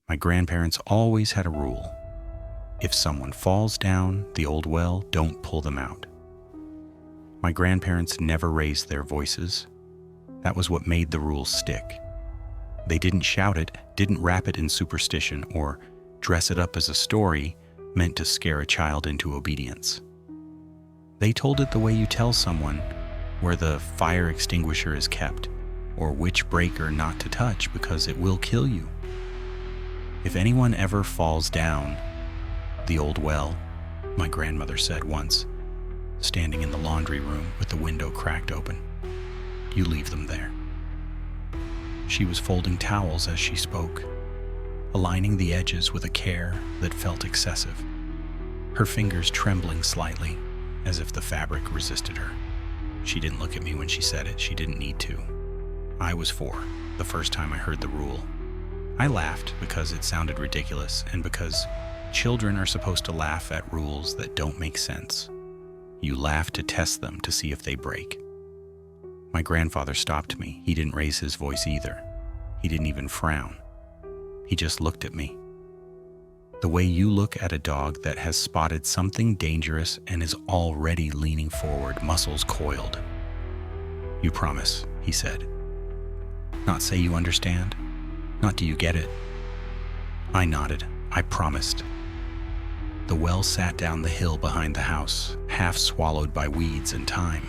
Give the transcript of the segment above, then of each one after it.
My grandparents always had a rule. If someone falls down the old well, don't pull them out. My grandparents never raised their voices. That was what made the rule stick. They didn't shout it, didn't wrap it in superstition, or dress it up as a story meant to scare a child into obedience. They told it the way you tell someone where the fire extinguisher is kept, or which breaker not to touch because it will kill you. If anyone ever falls down the old well, my grandmother said once, standing in the laundry room with the window cracked open, you leave them there. She was folding towels as she spoke, aligning the edges with a care that felt excessive, her fingers trembling slightly as if the fabric resisted her. She didn't look at me when she said it. She didn't need to. I was 4, the first time I heard the rule. I laughed because it sounded ridiculous and because children are supposed to laugh at rules that don't make sense. You laugh to test them to see if they break. My grandfather stopped me. He didn't raise his voice either. He didn't even frown. He just looked at me. The way you look at a dog that has spotted something dangerous and is already leaning forward, muscles coiled. You promise, he said. Not say you understand, not do you get it. I nodded. I promised. The well sat down the hill behind the house, half swallowed by weeds and thyme.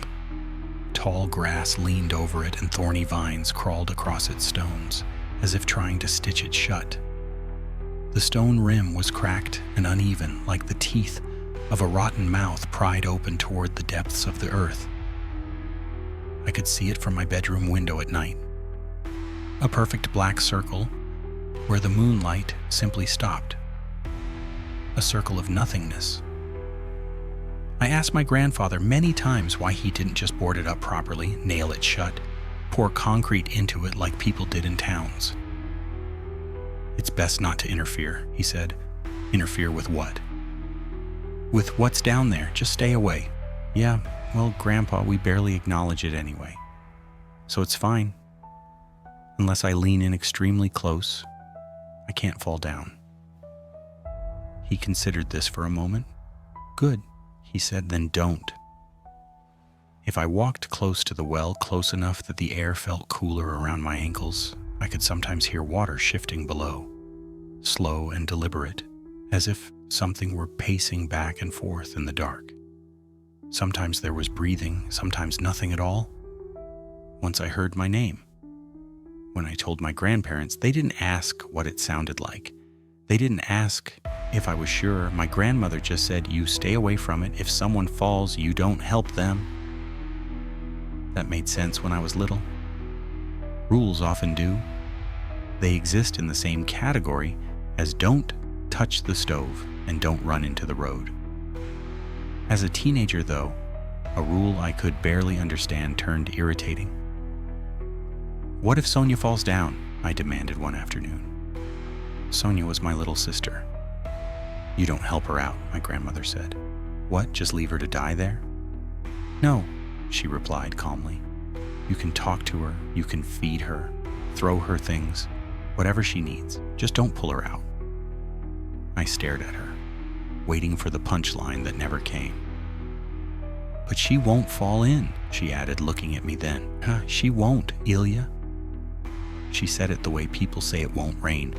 Tall grass leaned over it and thorny vines crawled across its stones, as if trying to stitch it shut. The stone rim was cracked and uneven, like the teeth of a rotten mouth pried open toward the depths of the earth. I could see it from my bedroom window at night. A perfect black circle where the moonlight simply stopped. A circle of nothingness. I asked my grandfather many times why he didn't just board it up properly, nail it shut, pour concrete into it like people did in towns. It's best not to interfere, he said. Interfere with what? With what's down there. Just stay away. Yeah, well, Grandpa, we barely acknowledge it anyway. So it's fine. Unless I lean in extremely close, I can't fall down. He considered this for a moment. Good, he said, then don't. If I walked close to the well, close enough that the air felt cooler around my ankles, I could sometimes hear water shifting below, slow and deliberate, as if something were pacing back and forth in the dark. Sometimes there was breathing, sometimes nothing at all. Once I heard my name. When I told my grandparents, they didn't ask what it sounded like. They didn't ask if I was sure. My grandmother just said, you stay away from it. If someone falls, you don't help them. That made sense when I was little. Rules often do. They exist in the same category as don't touch the stove and don't run into the road. As a teenager, though, a rule I could barely understand turned irritating. What if Sonia falls down? I demanded one afternoon. Sonia was my little sister. You don't help her out, my grandmother said. What, just leave her to die there? No, she replied calmly. You can talk to her, you can feed her, throw her things, whatever she needs. Just don't pull her out. I stared at her, waiting for the punchline that never came. But she won't fall in, she added, looking at me then. She won't, Ilya. She said it the way people say it won't rain,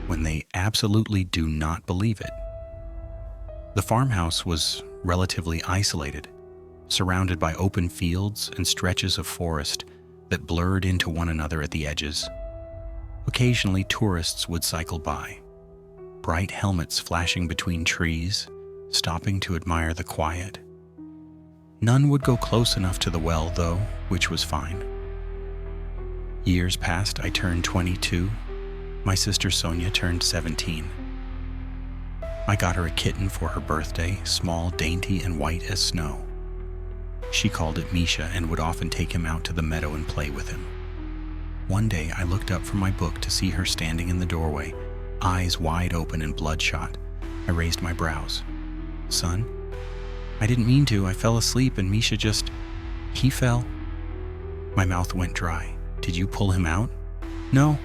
when they absolutely do not believe it. The farmhouse was relatively isolated, surrounded by open fields and stretches of forest that blurred into one another at the edges. Occasionally, tourists would cycle by, bright helmets flashing between trees, stopping to admire the quiet. None would go close enough to the well, though, which was fine. Years passed. I turned 22. My sister Sonia turned 17. I got her a kitten for her birthday, small, dainty, and white as snow. She called it Misha and would often take him out to the meadow and play with him. One day, I looked up from my book to see her standing in the doorway, eyes wide open and bloodshot. I raised my brows. Son? I didn't mean to. I fell asleep and Misha he fell. My mouth went dry. Did you pull him out? No.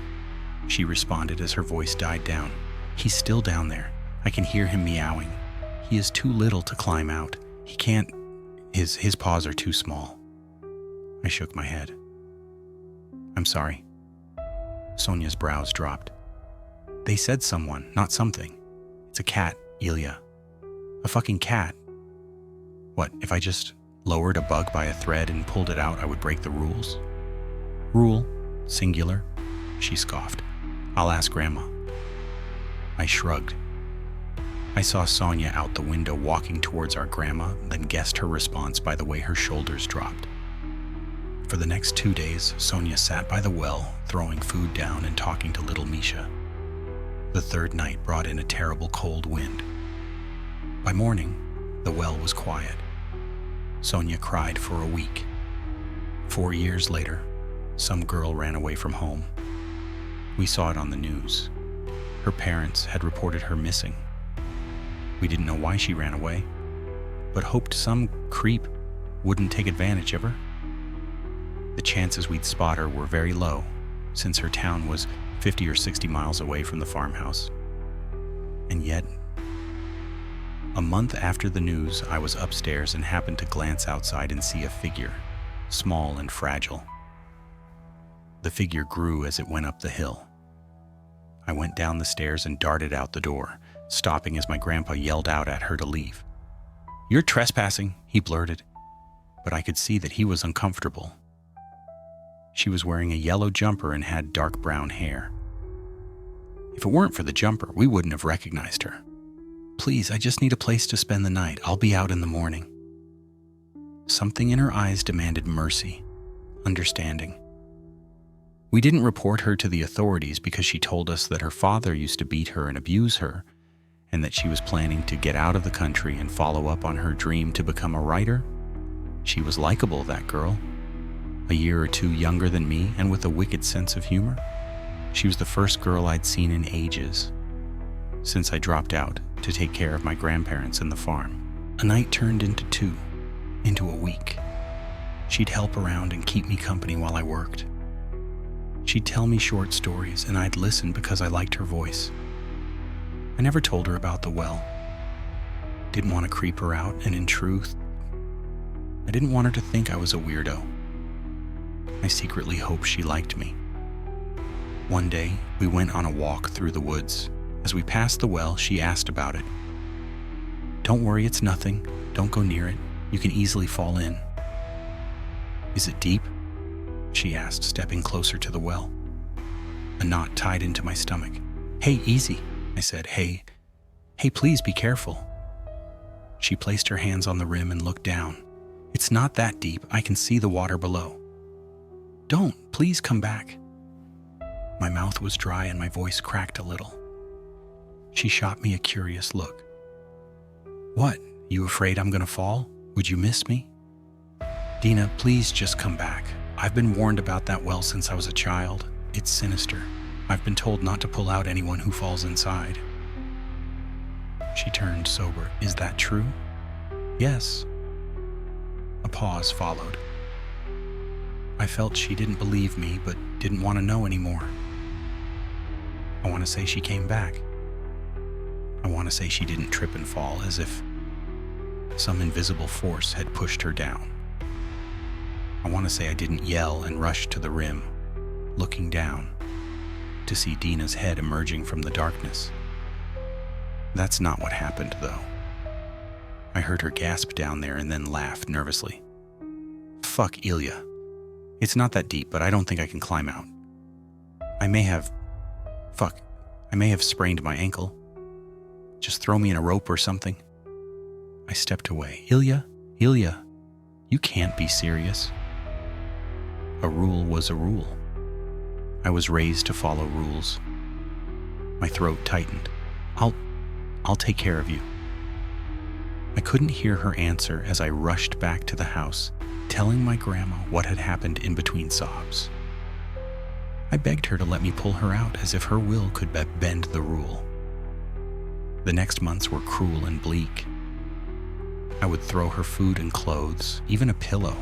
she responded as her voice died down. "He's still down there. I can hear him meowing. He is too little to climb out. He can't. His paws are too small." I shook my head. "I'm sorry." Sonia's brows dropped. "They said someone, not something. It's a cat, Ilya. A fucking cat. What, if I just lowered a bug by a thread and pulled it out, I would break the rules?" "Rule, singular," she scoffed. "I'll ask Grandma." I shrugged. I saw Sonia out the window walking towards our grandma, then guessed her response by the way her shoulders dropped. For the next 2 days, Sonia sat by the well, throwing food down and talking to little Misha. The third night brought in a terrible cold wind. By morning, the well was quiet. Sonia cried for a week. 4 years later, some girl ran away from home. We saw it on the news. Her parents had reported her missing. We didn't know why she ran away, but hoped some creep wouldn't take advantage of her. The chances we'd spot her were very low, since her town was 50 or 60 miles away from the farmhouse. And yet, a month after the news, I was upstairs and happened to glance outside and see a figure, small and fragile. The figure grew as it went up the hill. I went down the stairs and darted out the door, stopping as my grandpa yelled out at her to leave. "You're trespassing," he blurted, but I could see that he was uncomfortable. She was wearing a yellow jumper and had dark brown hair. If it weren't for the jumper, we wouldn't have recognized her. "Please, I just need a place to spend the night. I'll be out in the morning." Something in her eyes demanded mercy, understanding. We didn't report her to the authorities because she told us that her father used to beat her and abuse her, and that she was planning to get out of the country and follow up on her dream to become a writer. She was likable, that girl. A year or two younger than me and with a wicked sense of humor. She was the first girl I'd seen in ages, since I dropped out to take care of my grandparents and the farm. A night turned into 2, into a week. She'd help around and keep me company while I worked. She'd tell me short stories, and I'd listen because I liked her voice. I never told her about the well. Didn't want to creep her out, and in truth, I didn't want her to think I was a weirdo. I secretly hoped she liked me. One day, we went on a walk through the woods. As we passed the well, she asked about it. "Don't worry, it's nothing. Don't go near it. You can easily fall in." "Is it deep?" she asked, stepping closer to the well. A knot tied into my stomach. "Hey, easy," I said. Hey, please be careful." She placed her hands on the rim and looked down. "It's not that deep. I can see the water below." "Don't, please come back." My mouth was dry and my voice cracked a little. She shot me a curious look. "What, you afraid I'm gonna fall? Would you miss me?" "Dina, please just come back. I've been warned about that well since I was a child. It's sinister. I've been told not to pull out anyone who falls inside." She turned sober. "Is that true?" "Yes." A pause followed. I felt she didn't believe me, but didn't want to know anymore. I want to say she came back. I want to say she didn't trip and fall, as if some invisible force had pushed her down. I want to say I didn't yell and rush to the rim, looking down, to see Dina's head emerging from the darkness. That's not what happened, though. I heard her gasp down there and then laugh nervously. "Fuck, Ilya. It's not that deep, but I don't think I can climb out. I may have sprained my ankle. Just throw me in a rope or something." I stepped away. Ilya, you can't be serious." A rule was a rule. I was raised to follow rules. My throat tightened. I'll take care of you." I couldn't hear her answer as I rushed back to the house, telling my grandma what had happened in between sobs. I begged her to let me pull her out, as if her will could bend the rule. The next months were cruel and bleak. I would throw her food and clothes, even a pillow.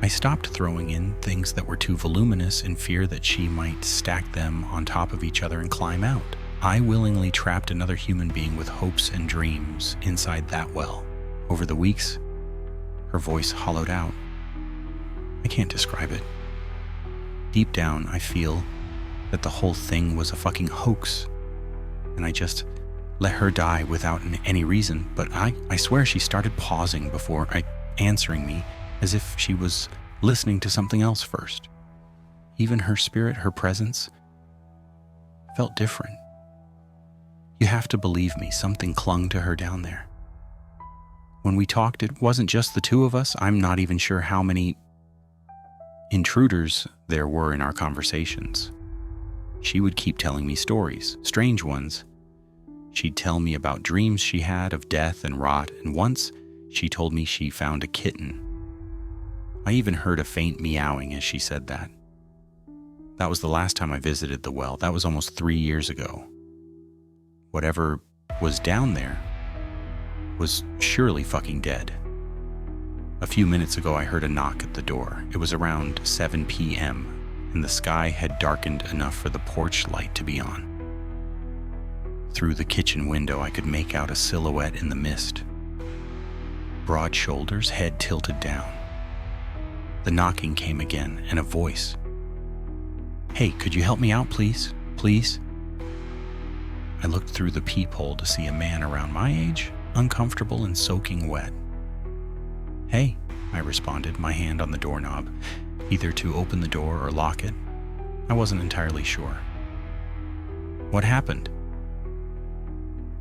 I stopped throwing in things that were too voluminous in fear that she might stack them on top of each other and climb out. I willingly trapped another human being with hopes and dreams inside that well. Over the weeks, her voice hollowed out. I can't describe it. Deep down, I feel that the whole thing was a fucking hoax, and I just let her die without any reason, but I swear she started pausing before answering me, as if she was listening to something else first. Even her spirit, her presence, felt different. You have to believe me, something clung to her down there. When we talked, it wasn't just the two of us. I'm not even sure how many intruders there were in our conversations. She would keep telling me stories, strange ones. She'd tell me about dreams she had of death and rot, and once she told me she found a kitten. I even heard a faint meowing as she said that. That was the last time I visited the well. That was almost 3 years ago. Whatever was down there was surely fucking dead. A few minutes ago, I heard a knock at the door. It was around 7 p.m., and the sky had darkened enough for the porch light to be on. Through the kitchen window, I could make out a silhouette in the mist. Broad shoulders, head tilted down. The knocking came again, and a voice. "Hey, could you help me out, please? Please?" I looked through the peephole to see a man around my age, uncomfortable and soaking wet. "Hey," I responded, my hand on the doorknob, either to open the door or lock it. I wasn't entirely sure. "What happened?"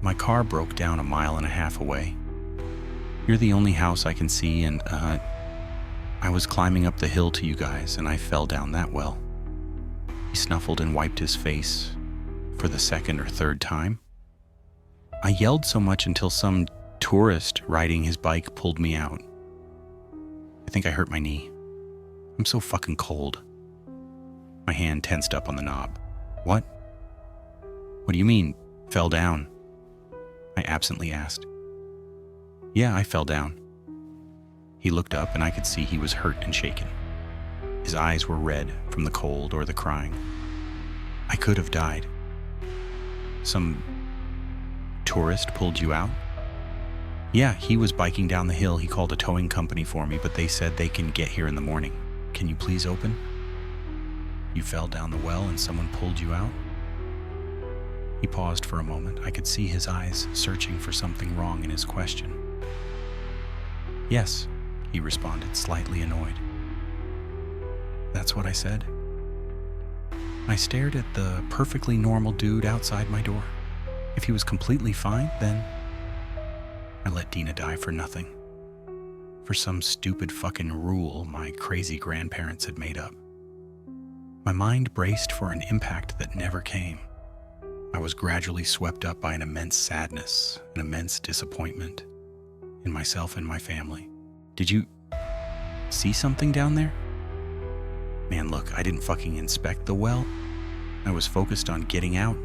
"My car broke down 1.5 miles away. You're the only house I can see, and, I was climbing up the hill to you guys, and I fell down that well." He snuffled and wiped his face for the second or third time. "I yelled so much until some tourist riding his bike pulled me out. I think I hurt my knee. I'm so fucking cold." My hand tensed up on the knob. "What? What do you mean, fell down?" I absently asked. "Yeah, I fell down." He looked up and I could see he was hurt and shaken. His eyes were red from the cold or the crying. "I could have died." "Some tourist pulled you out?" "Yeah, he was biking down the hill. He called a towing company for me, but they said they can get here in the morning. Can you please open?" "You fell down the well and someone pulled you out?" He paused for a moment. I could see his eyes searching for something wrong in his question. "Yes," he responded, slightly annoyed. "That's what I said." I stared at the perfectly normal dude outside my door. If he was completely fine, then I let Dina die for nothing. For some stupid fucking rule my crazy grandparents had made up. My mind braced for an impact that never came. I was gradually swept up by an immense sadness, an immense disappointment in myself and my family. "Did you see something down there?" "Man, look, I didn't fucking inspect the well. I was focused on getting out.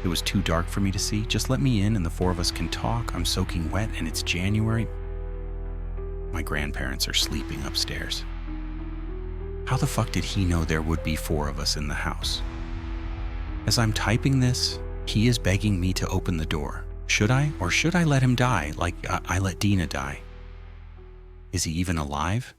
It was too dark for me to see. Just let me in and the 4 of us can talk. I'm soaking wet and it's January." My grandparents are sleeping upstairs. How the fuck did he know there would be 4 of us in the house? As I'm typing this, he is begging me to open the door. Should I, or should I let him die like I let Dina die? Is he even alive?